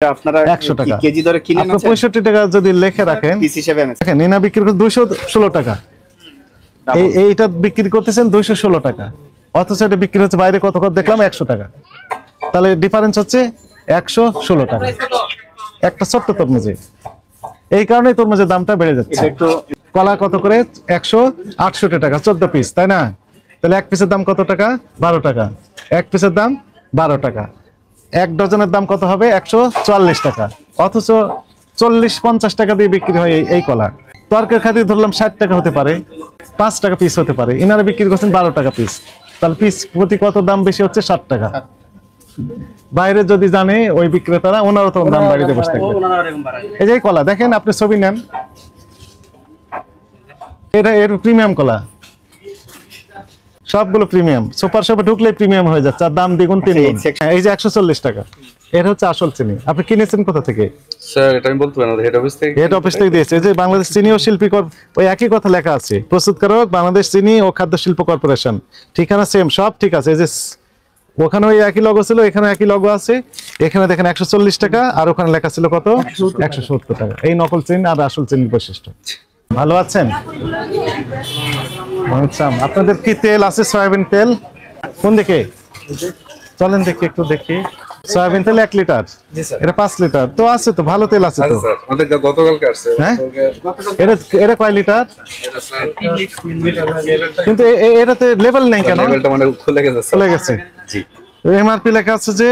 আপনারা 100 টাকা কেজি দরে কিনে আপনি 65 টাকা যদি লিখে রাখেন পিস হিসেবে দেখেন এনা বিক্রি করে 216 টাকা, এইটা বিক্রি করতেছেন 216 টাকা, অথচ এটা বিক্রি হচ্ছে বাইরে কত কত দেখলাম 100 টাকা। তাহলে ডিফারেন্স হচ্ছে 116 টাকা একটা ছোট্ট তরমুজে। এই কারণে তরমুজের দামটা বেড়ে যাচ্ছে। কলা কত করে? 168 টাকা 14 পিস, তাই না? তাহলে এক পিসের দাম কত টাকা? 12 টাকা। এক পিসের দাম 12 টাকা। এক ডজনের দাম কত হবে? 144 টাকা। অথচ 40-50 টাকা দিয়ে বিক্রি হয় এই কলা। তরকারি খাতে ধরলাম 60 টাকা হতে পারে, 5 টাকা পিস হতে পারে, ইনারা বিক্রি করছেন 12 টাকা পিস। তাহলে পিস প্রতি কত দাম বেশি হচ্ছে? 60 টাকা। বাইরে যদি জানে ওই বিক্রেতারা, ওনারও তো দাম বাড়িয়ে বসে থাকবে। এই যে কলা দেখেন, আপনি ছবি নেন, এটা এর প্রিমিয়াম কলা, সবগুলো প্রিমিয়াম। সুপার শপে ঢুকলে প্রিমিয়াম হয়ে যাচ্ছে, আর দাম দ্বিগুণ 3 গুণ। এই যে 140 টাকা, এর হচ্ছে আসল চিনি। আপনি কিনেছেন কোথা থেকে? স্যার এটা আমি বলতে পারি না, হেড অফিস থেকে। হেড অফিস থেকে দিয়েছে। এই যে বাংলাদেশ চিনি ও শিল্পী ওই একই কথা লেখা আছে, প্রস্তুতকারক বাংলাদেশ চিনি ও খাদ্য শিল্প কর্পোরেশন, ঠিকানা সেম, সব ঠিক আছে। এই যে ওখানে ওই একই লগো ছিল, এখানে একই লগো আছে। এখানে দেখেন 140 টাকা, আর ওখানে লেখা ছিল কত? 170 টাকা। এই নকল চিনি আর আসল চিনির বৈশিষ্ট্য। ভালো আছেন? আপনাদের কি তেল আছে? সয়াবিন তেল কোন দিকে? চলেন দেখি, একটু দেখি। সয়াবিন তেল 1 লিটার, এটা 5 লিটার তো আছে, তো ভালো তেল আছে তো। আমাদের গতকালকে আসছে। হ্যাঁ, এটা কয় লিটার? কিন্তু এটাতে লেভেল নেই কেন? লেভেলটা মানে খুলে গেছে। চলে গেছে। জি, এমআরপি লেখা আছে যে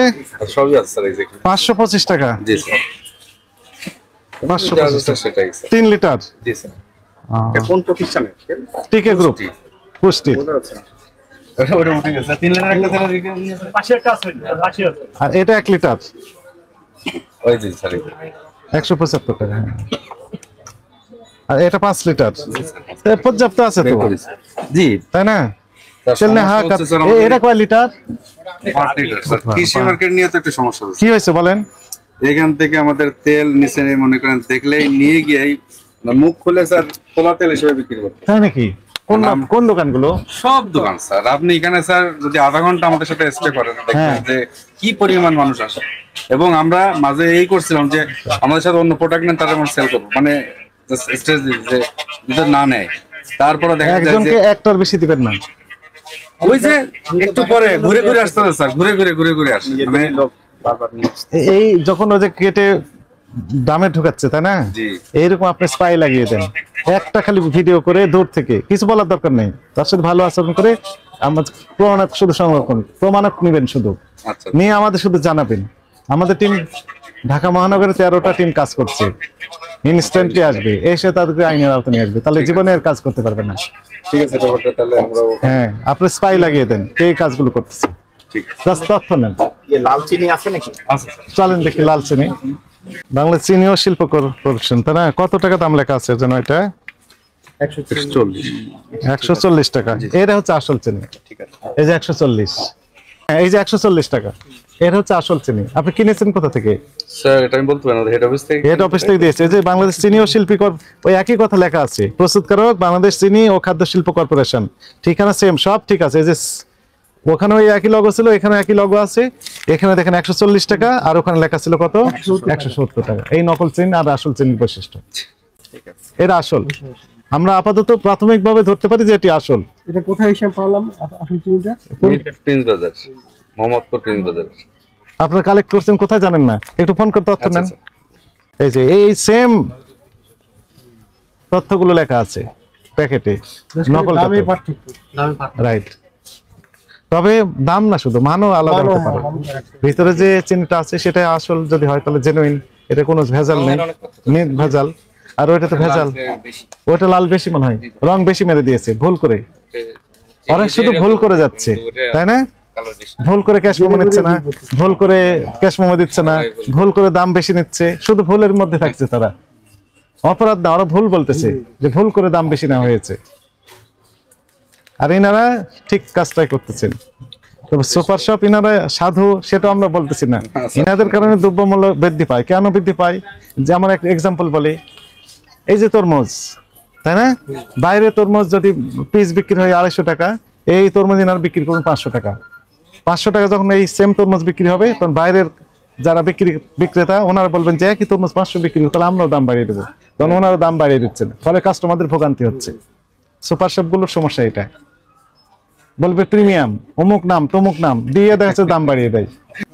সবই আছে স্যার, এক্স্যাক্টলি 525 টাকা। জি স্যার, 525 টাকা সেটাই স্যার। 3 লিটার। জি স্যার। কোন প্রতিষ্ঠানে? টিকে গ্রুপ পুষ্টি। ওটা উঠে গেছে 3 লিটার একটা তেল পাশে একটা আছে, পাশে আছে। আর এটা 1 লিটার, ওই জি স্যার 175 টাকা। হ্যাঁ, আর এটা 5 লিটার, পর্যাপ্ত আছে তো, জি তাই না? তেল না হ্যাঁ। এটা কয় লিটার? 5 litre sir. কৃষি মার্কেট নিয়ে তো একটা সমস্যা আছে। কি হয়েছে বলেন? এখান থেকে আমাদের তেল নিচে মনে করেন দেখলেই নিয়ে গিয়ে মুখ খুলে স্যার খোলা তেল হিসেবে বিক্রি করতে। তাই নাকি? কোন দোকানগুলো? সব দোকান স্যার। আপনি এখানে স্যার যদি আধা ঘন্টা আমাদের সাথে স্টে করেন, দেখবেন যে কি পরিমাণ মানুষ আসে। এবং আমরা মাঝে এই করছিলাম যে আমাদের সাথে অন্য প্রোডাক্ট নেন, তাদের আমরা সেল করবো, মানে স্ট্রেস যে যদি না নেয়, তারপরে দেখা যায় যে একজনকে একটার বেশি দিবেন না। ওই যে একটু পরে ঘুরে ঘুরে আসতে হবে স্যার, ঘুরে ঘুরে আসে। মানে এই যখন ওই যে কেটে দামে ঢুকাচ্ছে, তাই না? এইরকম আপনি স্পাই লাগিয়ে দেন, একটা খালি ভিডিও করে দূর থেকে, কিছু বলার দরকার নেই, তার সাথে ভালো আচরণ করে আমাদের প্রমাণক শুধু সংরক্ষণ, প্রমাণক নিবেন শুধু, নিয়ে আমাদের শুধু জানাবেন। আমাদের টিম ঢাকা মহানগরে 13টা টিম কাজ করছে, ইনস্ট্যান্টলি আসবে, এসে তাদেরকে আইনের আওতায় নিয়ে আসবে, তাহলে জীবনে আর কাজ করতে পারবে না। ঠিক আছে, তাহলে আমরা হ্যাঁ, আপনি স্পাই লাগিয়ে দেন কে কাজগুলো করতেছে, তথ্য নেন। লাল চিনি আছে নাকি? চলেন দেখি লাল চিনি। বাংলা চিনি ও শিল্প কর্পোরেশন, তাই না? কত টাকা দাম লেখা আছে যেন? এটা 140 টাকা। এটা হচ্ছে আসল চিনি। এই যে 140, এই যে 140 টাকা, এটা হচ্ছে আসল চিনি। আপনি কিনেছেন কোথা থেকে? স্যার এটা আমি বলতে পারি না, হেড অফিস থেকে। হেড অফিস থেকে দিয়েছে। এই যে বাংলাদেশ চিনি ও শিল্পী ওই একই কথা লেখা আছে, প্রস্তুতকারক বাংলাদেশ চিনি ও খাদ্য শিল্প কর্পোরেশন, ঠিকানা সেম, সব ঠিক আছে। এই যে ওখানে ওই একই লগো ছিল, এখানে একই লগো আছে। এখানে দেখেন 140 টাকা, আর ওখানে লেখা ছিল কত? 170 টাকা। এই নকল চিনি আর আসল চিনির বৈশিষ্ট্য। এটা আসল, আমরা আপাতত প্রাথমিকভাবে ধরতে পারি যে এটি আসল। এটা কোথায় হিসাব পালাম আসল চিনিটা? প্রিন্স বাজার, মোহাম্মদপুর প্রিন্স বাজার। আপনারা কালেক্ট করছেন কোথায় জানেন না? একটু ফোন করে তথ্য নেন। এই যে এই সেম তথ্যগুলো লেখা আছে প্যাকেটে, নকল রাইট। তবে দাম না, শুধু মানও আলাদা হতে পারে। ভিতরে যে চিনিটা আছে সেটা আসল যদি হয় তাহলে জেনুইন, এটা কোনো ভেজাল নেই, ভেজাল। আর ওইটা তো ভেজাল, ওইটা লাল বেশি মনে হয়, রং বেশি মেরে দিয়েছে ভুল করে। ওরা শুধু ভুল করে যাচ্ছে, তাই না? ভুল করে ক্যাশ মেমো নিচ্ছে না, ভুল করে ক্যাশ মেমো দিচ্ছে না, ভুল করে দাম বেশি নিচ্ছে, শুধু ভুলের মধ্যে থাকছে তারা। অপরাধ না, ওরা ভুল বলতেছে যে ভুল করে দাম বেশি নেওয়া হয়েছে, আর এনারা ঠিক কাজটাই করতেছেন। তবে সুপার শপ ইনারা সাধু সেটা আমরা বলতেছি না, ইনাদের কারণে দ্রব্যমূল্য বৃদ্ধি পায়। কেন বৃদ্ধি পায়? যে আমার একটা এক্সাম্পল বলি, এই যে তরমুজ, তাই না? বাইরে তরমুজ যদি পিস বিক্রি হয় 250 টাকা, এই তরমুজ ইনারা বিক্রি করুন 500 টাকা। 500 টাকা যখন এই সেম তরমুজ বিক্রি হবে, তখন বাইরের যারা বিক্রেতা ওনারা বলবেন যে একই তরমুজ 500 বিক্রি করতে হলে আমরাও দাম বাড়িয়ে দেবো, তখন ওনারা দাম বাড়িয়ে দিচ্ছেন, ফলে কাস্টমারদের ভোগান্তি হচ্ছে। সুপার শপ গুলোর সমস্যা এটা, বলবে প্রিমিয়াম অমুক নাম তমুক নাম দিয়ে দেখা যাচ্ছে দাম বাড়িয়ে দেয়।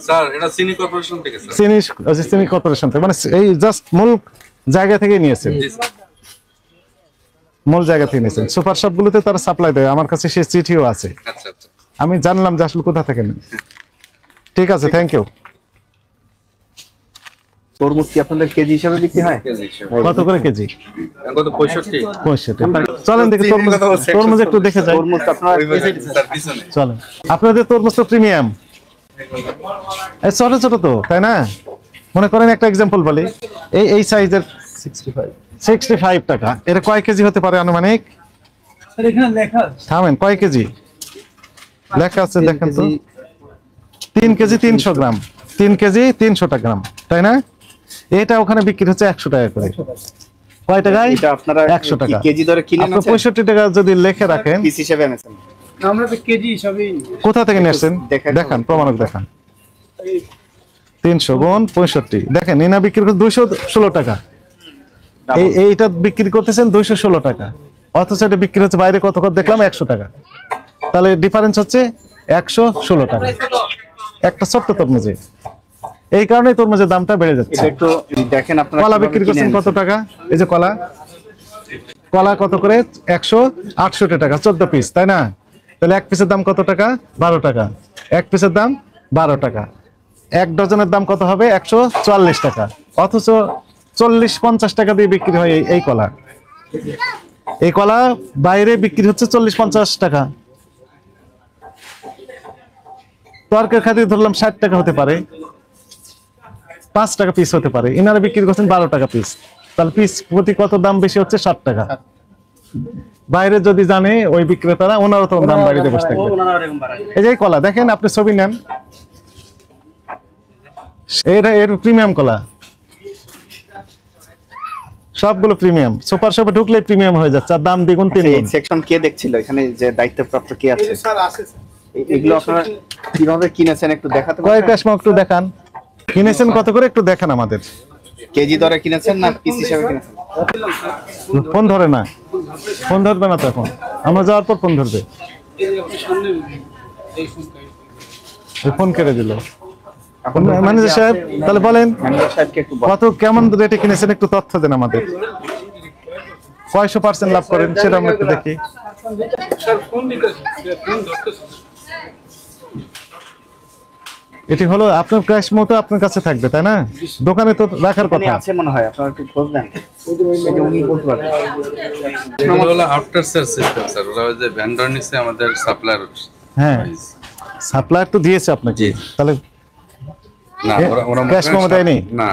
স্যার এটা চিনি কর্পোরেশন থেকে স্যার, চিনি কর্পোরেশন থেকে, মানে এই জাস্ট মূল জায়গা থেকে নিয়েছেন, মূল জায়গা থেকে নিয়েছেন। সুপার শপ গুলোতে তারা সাপ্লাই দেয়, আমার কাছে সে চিঠিও আছে। আচ্ছা আচ্ছা, আমি জানলাম যে আসলে কোথা থেকে নেন। ঠিক আছে, থ্যাংক ইউ। তরমুজ কি আপনাদের কেজি হিসাবে বিক্রি হয়? কত করে কেজি? কত 65? 65। চলেন দেখি তরমুজ একটু দেখে যাই। তরমুজ আপনারা স্যার পিছনে চলেন, আপনাদের তরমুজ তো প্রিমিয়াম, ছোট ছোট তো, তাই না? মনে করেন একটা এক্সাম্পল বলি, এই সাইজের 65 টাকা, এর কয় কেজি হতে পারে আনুমানিক? থামেন, কয় কেজি লেখা আছে দেখেন তো। 3 কেজি 300 গ্রাম, 3 কেজি 300 গ্রাম, তাই না? এটা ওখানে বিক্রি হচ্ছে 100 টাকা করে। কয় টাকায়? এটা আপনারা 100 টাকা। কেজি দরে কিনে আপনি 65 টাকা যদি লিখে রাখেন, পিস হিসেবে এনেছেন? আমরা তো কেজি হিসাবেই কোথা থেকে নিয়েছেন দেখান, প্রমাণক দেখান। 300 গুণ 65, দেখেন ইনা বিক্রি করতে 216 টাকা, এইটা বিক্রি করতেছেন 216 টাকা, অথচ এটা বিক্রি হচ্ছে বাইরে কত কত দেখলাম 100 টাকা, তাহলে ডিফারেন্স হচ্ছে 116 টাকা একটা ছোট্ট তরমুজে। এই কারণে তরমুজের দামটা বেড়ে যাচ্ছে। এটা একটু দেখেন আপনারা কলা বিক্রি করছেন কত টাকা? এই যে কলা কত করে? 168 টাকা, 14 পিস, তাই না? তাহলে এক পিসের দাম কত টাকা? 12 টাকা। এক পিসের দাম 12 টাকা, এক ডজনের দাম কত হবে? 144 টাকা, অথচ 40-50 টাকা দিয়ে বিক্রি হয় এই কলা। এই কলা বাইরে বিক্রি হচ্ছে 40-50 টাকা, তর্কের খাতিরে ধরলাম 60 টাকা হতে পারে, 5 টাকা পিস হতে পারে, ইনারা বিক্রি করছেন 12 টাকা পিস, তাহলে পিস প্রতি কত দাম বেশি হচ্ছে? 60 টাকা। বাইরে যদি জানে ওই বিক্রেতারা, ওনারা তো দাম বাড়িয়ে বসে থাকবে। এই যে কলা দেখেন, আপনি ছবি নেন, এর প্রিমিয়াম কলা, সবগুলো প্রিমিয়াম। সুপার শপে ঢুকলে প্রিমিয়াম হয়ে যাচ্ছে, আর দাম দ্বিগুণ 3 গুণ। সেকশন কে দেখছিল এখানে, যে দায়িত্বপ্রাপ্ত কে আছে? এগুলো আপনারা কিভাবে কিনেছেন একটু দেখাতে কয় ক্যাশমা একটু দেখান, কিনেছেন কত করে একটু দেখান আমাদের। কেজি দরে কিনেছেন না পিস হিসেবে কিনেছেন? ফোন ধরে না, ফোন ধরবে না তো, এখন আমরা যাওয়ার পর ফোন ধরবে। ফোন কেটে দিল ম্যানেজার সাহেব। তাহলে বলেন ম্যানেজার সাহেবকে একটু কত কেমন রেটে কিনেছেন, একটু তথ্য দেন আমাদের। কয়শো % লাভ করেন সেটা আমরা একটু দেখি। এটি হলো আপনার ক্যাশ মতো আপনার কাছে থাকবে, তাই না? দোকানে তো রাখার কথা আছে মনে হয়, আপনারা একটু খোঁজ দেন, এটা উনি বলতে পারবেন। এটা হলো আফটার সেল সিস্টেম স্যার, ওরা ওই যে ভেন্ডর নিচে আমাদের সাপ্লায়ার। হ্যাঁ, সাপ্লায়ার তো দিয়েছে আপনাকে, তাহলে না ওরা ক্যাশ মেমো দেয়নি? না,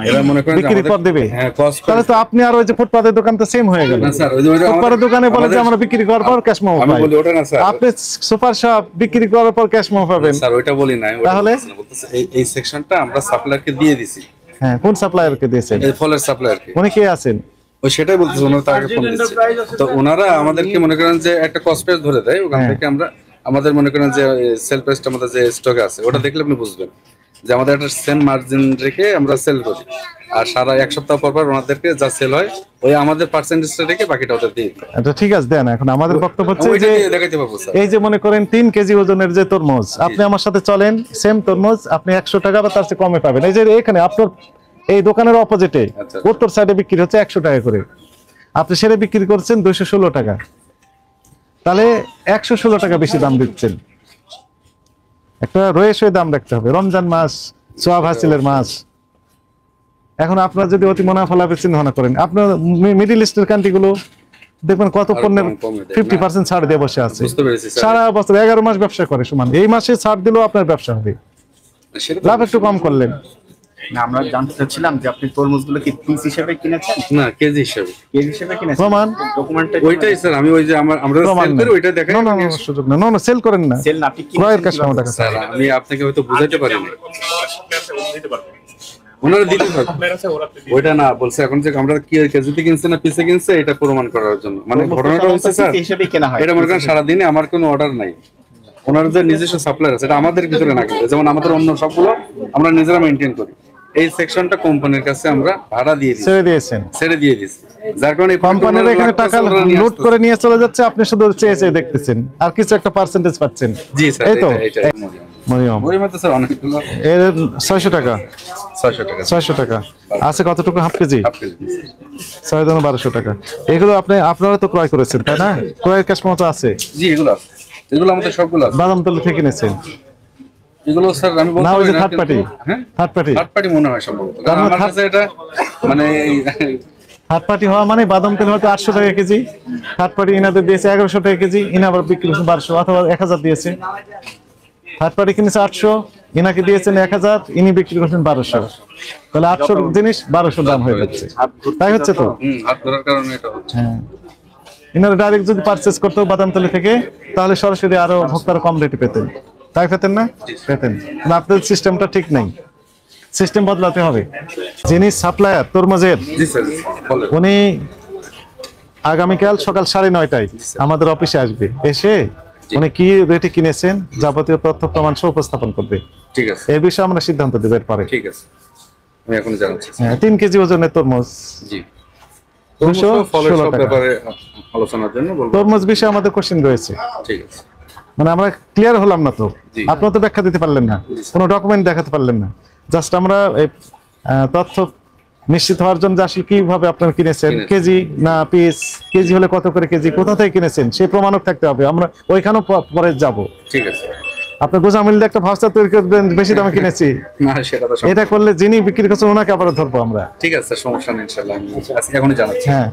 এরা মনে করেন বিক্রির পর দেবে। হ্যাঁ, কস্ট। তাহলে তো আপনি আর ওই যে ফুটপাতের দোকান তো সেম হয়ে গেল। না স্যার, ওই যে ফুটপাতের দোকানে বলে যে আমরা বিক্রি করার পর ক্যাশ মেমো আমি পাই, বলি ওটা না স্যার, আপনি সুপার শপ বিক্রি করার পর ক্যাশ মেমো পাবেন। স্যার ওইটা বলি না, তাহলে বলতেছে এই সেকশনটা আমরা সাপ্লায়ারকে দিয়ে দিছি। হ্যাঁ, কোন সাপ্লায়ারকে দিয়েছেন? এই ফলের সাপ্লায়ারকে। উনি কে আছেন? ওই সেটাই বলতেছে, ওনারা তাকে ফোন দিচ্ছে, তো ওনারা আমাদেরকে মনে করেন যে একটা কস্ট প্রাইস ধরে দেয়, ওখান থেকে আমরা আমাদের মনে করেন যে সেল প্রাইসটা আমাদের যে স্টকে আছে ওটা দেখলে আপনি বুঝবেন যে আমাদের একটা সেম মার্জিন রেখে আমরা সেল করি, আর সারা এক সপ্তাহ পর পর ওনাদেরকে যা সেল হয় ওই আমাদের পার্সেন্টেজটা রেখে বাকিটা ওদের দিয়ে দিই। এটা ঠিক আছে, দেন। এখন আমাদের বক্তব্য হচ্ছে ওইটা যে দিয়ে দেখাইতে পারবো স্যার। এই যে মনে করেন 3 কেজি ওজনের যে তরমুজ, আপনি আমার সাথে চলেন, সেম তরমুজ আপনি 100 টাকা বা তার চেয়ে কমে পাবেন। এই যে এখানে আপনার এই দোকানের অপোজিটে আচ্ছা। উত্তর সাইডে বিক্রি হচ্ছে 100 টাকা করে, আপনি সেটা বিক্রি করছেন 216 টাকা, তাহলে 116 টাকা বেশি দাম দিচ্ছেন। একটা রয়েছে দাম রাখতে হবে, রমজান মাস, সোয়াব হাসিলের মাস। এখন আপনারা যদি অতি মুনাফা লাভের চিন্তা ভাবনা করেন, আপনার মিডল ইস্টের কান্ট্রি গুলো দেখবেন কত পণ্যের 50% ছাড় দিয়ে বসে আছে, বুঝতে পেরেছি স্যার। সারা বছর 11 মাস ব্যবসা করে সমান, এই মাসে ছাড় দিলেও আপনার ব্যবসা হবে, সেটা তো লাভ একটু কম করলেন। না, আমরা জানতে চাচ্ছিলাম যে আপনি তরমুজগুলো কি পিস হিসেবে কিনেছেন? না, কেজি হিসাবে। কেজি হিসেবে কিনেছেন? প্রমাণ? ডকুমেন্টে ওইটাই স্যার, আমি ওই যে আমরা প্রমাণ সেল নেই। করি ওইটা দেখাই। না, সুযোগ না, না সেল করেন না, সেল না, আপনি ক্রয়ের কাছে আমাদের কাছে। স্যার আমি আপনাকে হয়তো বুঝাইতে পারিনি, ওনারা দিতে হবে ওইটা না বলছে। এখন যে আমরা কি কেজিতে কিনছে না পিসে কিনছে এটা প্রমাণ করার জন্য, মানে ঘটনাটা হচ্ছে স্যার হিসেবে কেনা হয়। এটা মনে করেন সারাদিনে আমার কোনো অর্ডার নাই, ওনার যে নিজস্ব সাপ্লায়ার আছে এটা আমাদের ভিতরে না কিন্তু, যেমন আমাদের অন্য সবগুলো আমরা নিজেরা মেনটেন করি, এই সেকশনটা কোম্পানির কাছে আমরা ভাড়া দিয়ে দিই, ছেড়ে দিয়েছেন। ছেড়ে দিয়ে দিচ্ছি, যার কারণে কোম্পানির এখানে টাকা লুট করে নিয়ে চলে যাচ্ছে, আপনি শুধু চেয়ে চেয়ে দেখতেছেন আর কিছু একটা পার্সেন্টেজ পাচ্ছেন। জি স্যার, এই তো এটা মরিয়ম মরিয়মে তো স্যার অনেকগুলো এর 600 টাকা 600 টাকা 600 টাকা আছে কতটুকু হাফ কেজি? Half KG. 6,1200 টাকা। এগুলো আপনারা তো ক্রয় করেছেন তাই না? ক্রয়ের ক্যাশ মতো আছে? জি এগুলো আছে, এগুলো আমাদের সবগুলো আছে। বাদামতলী থেকে নিয়েছেন এগুলো স্যার আমি বলতে না ওই পারি যে না, থার্ড পার্টি? কিন্তু- হ্যাঁ থার্ড পার্টি, থার্ড পার্টি মনে হয় সম্ভবত, কারণ আমার কাছে এটা মানে থার্ড পার্টি হওয়া মানে বাদাম তেল হয়তো 800 টাকা কেজি, থার্ড পার্টি ইনাদের দিয়েছে 1100 টাকা কেজি, ইনা আবার বিক্রি করছে 1200 অথবা 1000 দিয়েছে। থার্ড পার্টি কিনেছে 800, ইনাকে দিয়েছেন 1000, ইনি বিক্রি করছেন 1200, তাহলে 800 জিনিস 1200 দাম হয়ে যাচ্ছে, তাই হচ্ছে তো? হাত ধরার কারণে এটা হচ্ছে। হ্যাঁ, ইনারা ডাইরেক্ট যদি পারচেজ করতো বাদামতলী থেকে তাহলে সরাসরি আরো ভোক্তারা কম রেটে পেতেন, তাই পেতেন না? পেতেন। আপনাদের সিস্টেমটা ঠিক নাই, সিস্টেম বদলাতে হবে। যিনি সাপ্লায়ার তরমুজের জি স্যার বলেন। উনি আগামীকাল সকাল 9:30টায় আমাদের অফিসে আসবে, এসে উনি কি রেটে কিনেছেন যাবতীয় তথ্য প্রমাণ সহ উপস্থাপন করবে। ঠিক আছে, এই বিষয়ে আমরা সিদ্ধান্ত দেব এরপরে। ঠিক আছে, আমি এখন জানাচ্ছি। হ্যাঁ, 3 কেজি ওজনের তরমুজ জি 216 সব টাকা। ব্যাপারে আলোচনার জন্য বলবো। তরমুজ বিষয়ে আমাদের কোশ্চেন রয়েছে, ঠিক আছে, মানে আমরা ক্লিয়ার হলাম না তো, জি। আপনারা তো ব্যাখ্যা দিতে পারলেন না, কোনো ডকুমেন্ট দেখাতে পারলেন না, জাস্ট আমরা এই তথ্য নিশ্চিত হওয়ার জন্য যে আসলে কিভাবে আপনারা কিনেছেন, কেজি না পিস, কেজি হলে কত করে কেজি, কোথা থেকে কিনেছেন সেই প্রমাণক থাকতে হবে, আমরা ওইখানেও পরে যাব। ঠিক আছে। আপনি গোজামিল একটা ভাউচার তৈরি করবেন বেশি দামে কিনেছি, না সেটা তো এটা করলে যিনি বিক্রি করছেন ওনাকে আবার ধরবো আমরা। ঠিক আছে, সমস্যা নেই ইনশাআল্লাহ, আমি এখনই জানাচ্ছি। হ্যাঁ।